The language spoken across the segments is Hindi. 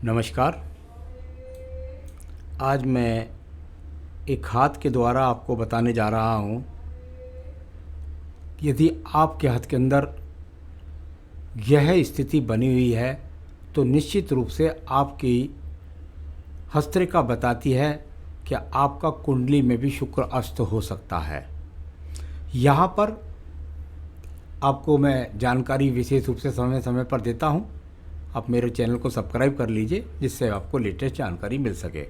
नमस्कार। आज मैं एक हाथ के द्वारा आपको बताने जा रहा हूँ कि यदि आपके हाथ के अंदर यह स्थिति बनी हुई है तो निश्चित रूप से आपकी हस्तरेखा बताती है कि आपका कुंडली में भी शुक्र अस्त हो सकता है। यहाँ पर आपको मैं जानकारी विशेष रूप से समय समय पर देता हूँ। आप मेरे चैनल को सब्सक्राइब कर लीजिए जिससे आपको लेटेस्ट जानकारी मिल सके।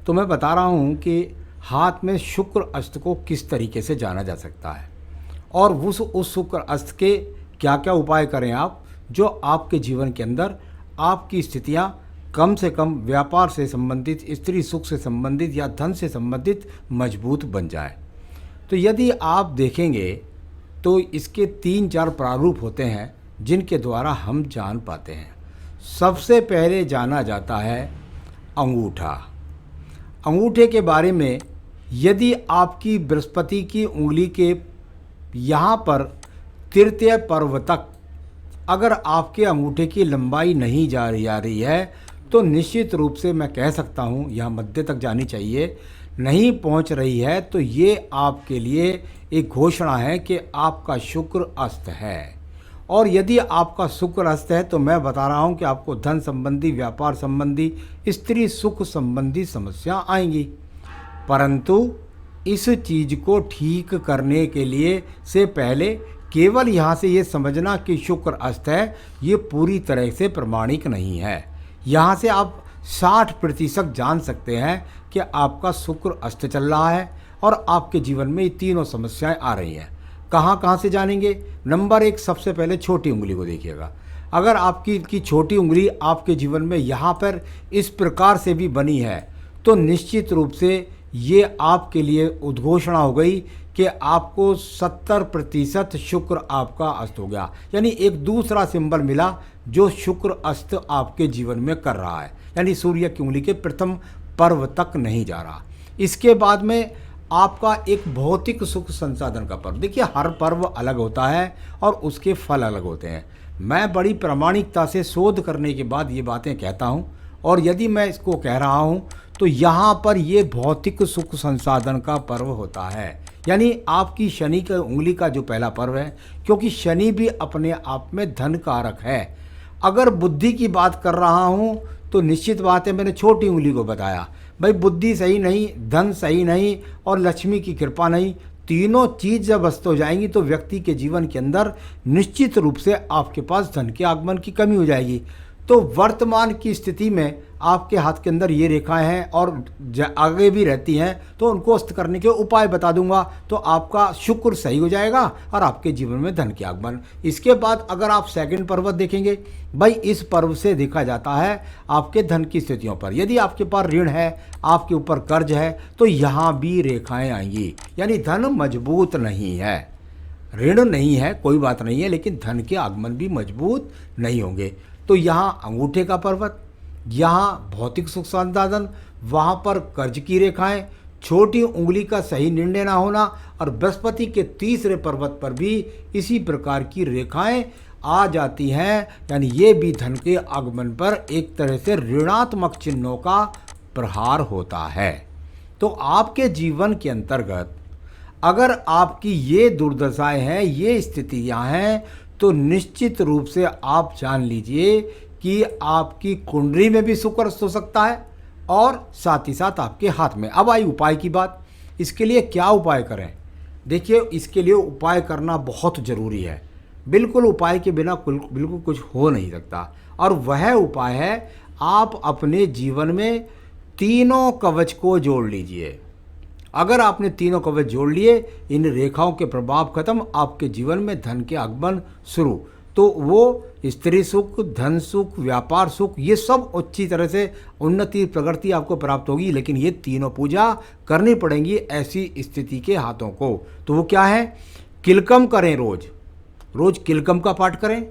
तो मैं बता रहा हूँ कि हाथ में शुक्र अस्त को किस तरीके से जाना जा सकता है और उस शुक्र अस्त के क्या क्या उपाय करें आप, जो आपके जीवन के अंदर आपकी स्थितियाँ कम से कम व्यापार से संबंधित, स्त्री सुख से संबंधित या धन से संबंधित मजबूत बन जाए। तो यदि आप देखेंगे तो इसके 3-4 प्रारूप होते हैं जिनके द्वारा हम जान पाते हैं। सबसे पहले जाना जाता है अंगूठा। अंगूठे के बारे में यदि आपकी बृहस्पति की उंगली के यहाँ पर तृतीय पर्व तक अगर आपके अंगूठे की लंबाई नहीं जा रही है तो निश्चित रूप से मैं कह सकता हूँ यहाँ मध्य तक जानी चाहिए। नहीं पहुँच रही है तो ये आपके लिए एक घोषणा है कि आपका शुक्र अस्त है। और यदि आपका शुक्र अस्त है तो मैं बता रहा हूँ कि आपको धन संबंधी, व्यापार संबंधी, स्त्री सुख संबंधी समस्या आएंगी। परंतु इस चीज़ को ठीक करने के लिए से पहले केवल यहाँ से ये समझना कि शुक्र अस्त है, ये पूरी तरह से प्रमाणिक नहीं है। यहाँ से आप 60% जान सकते हैं कि आपका शुक्र अस्त चल रहा है और आपके जीवन में ये तीनों समस्याएं आ रही हैं। कहाँ कहाँ से जानेंगे? नंबर 1, सबसे पहले छोटी उंगली को देखिएगा। अगर आपकी छोटी उंगली आपके जीवन में यहाँ पर इस प्रकार से भी बनी है तो निश्चित रूप से ये आपके लिए उद्घोषणा हो गई कि आपको 70% शुक्र आपका अस्त हो गया। यानी एक दूसरा सिंबल मिला जो शुक्र अस्त आपके जीवन में कर रहा है, यानी सूर्य की उंगली के प्रथम पर्व तक नहीं जा रहा। इसके बाद में आपका एक भौतिक सुख संसाधन का पर्व। देखिए, हर पर्व अलग होता है और उसके फल अलग होते हैं। मैं बड़ी प्रामाणिकता से शोध करने के बाद ये बातें कहता हूँ और यदि मैं इसको कह रहा हूँ तो यहाँ पर ये भौतिक सुख संसाधन का पर्व होता है। यानी आपकी शनि की उंगली का जो पहला पर्व है, क्योंकि शनि भी अपने आप में धन कारक है। अगर बुद्धि की बात कर रहा हूँ तो निश्चित बात है, मैंने छोटी उंगली को बताया, भाई बुद्धि सही नहीं, धन सही नहीं और लक्ष्मी की कृपा नहीं, तीनों चीज़ जब अस्त हो जाएंगी तो व्यक्ति के जीवन के अंदर निश्चित रूप से आपके पास धन के आगमन की कमी हो जाएगी। तो वर्तमान की स्थिति में आपके हाथ के अंदर ये रेखाएं हैं और आगे भी रहती हैं, तो उनको अस्त करने के उपाय बता दूंगा तो आपका शुक्र सही हो जाएगा और आपके जीवन में धन के आगमन। इसके बाद अगर आप सेकंड पर्व देखेंगे, भाई इस पर्व से देखा जाता है आपके धन की स्थितियों पर। यदि आपके पास ऋण है, आपके ऊपर कर्ज है, तो यहाँ भी रेखाएं आएंगी। यानी धन मजबूत नहीं है, ऋण नहीं है कोई बात नहीं है, लेकिन धन के आगमन भी मजबूत नहीं होंगे। तो यहाँ अंगूठे का पर्वत, यहाँ भौतिक सुख संसाधन, वहाँ पर कर्ज की रेखाएं, छोटी उंगली का सही निर्णय ना होना और बृहस्पति के तीसरे पर्वत पर भी इसी प्रकार की रेखाएं आ जाती हैं। यानी ये भी धन के आगमन पर एक तरह से ऋणात्मक चिन्हों का प्रहार होता है। तो आपके जीवन के अंतर्गत अगर आपकी ये दुर्दशाएं हैं, ये स्थितियां हैं, तो निश्चित रूप से आप जान लीजिए कि आपकी कुंडली में भी शुक्र अस्त हो सकता है और साथ ही साथ आपके हाथ में। अब आई उपाय की बात। इसके लिए क्या उपाय करें? देखिए, इसके लिए उपाय करना बहुत ज़रूरी है। बिल्कुल उपाय के बिना बिल्कुल कुछ हो नहीं सकता। और वह उपाय है, आप अपने जीवन में तीनों कवच को जोड़ लीजिए। अगर आपने तीनों कवच जोड़ लिए, इन रेखाओं के प्रभाव खत्म, आपके जीवन में धन के आगमन शुरू, तो वो स्त्री सुख, धन सुख, व्यापार सुख, ये सब अच्छी तरह से उन्नति प्रगति आपको प्राप्त होगी। लेकिन ये तीनों पूजा करनी पड़ेंगी ऐसी स्थिति के हाथों को। तो वो क्या है? किलकम करें, रोज किलकम का पाठ करें,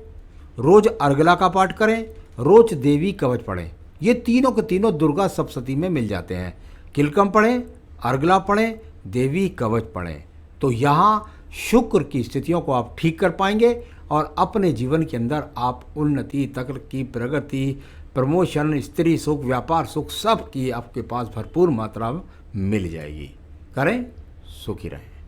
रोज अर्गला का पाठ करें, रोज देवी कवच पढ़ें। ये तीनों के तीनों दुर्गा सप्तशती में मिल जाते हैं। किलकम पढ़ें, अर्गला पढ़ें, देवी कवच पढ़ें, तो यहाँ शुक्र की स्थितियों को आप ठीक कर पाएंगे और अपने जीवन के अंदर आप उन्नति, तरक्की, प्रगति, प्रमोशन, स्त्री सुख, व्यापार सुख सब की आपके पास भरपूर मात्रा में मिल जाएगी। करें, सुखी रहें।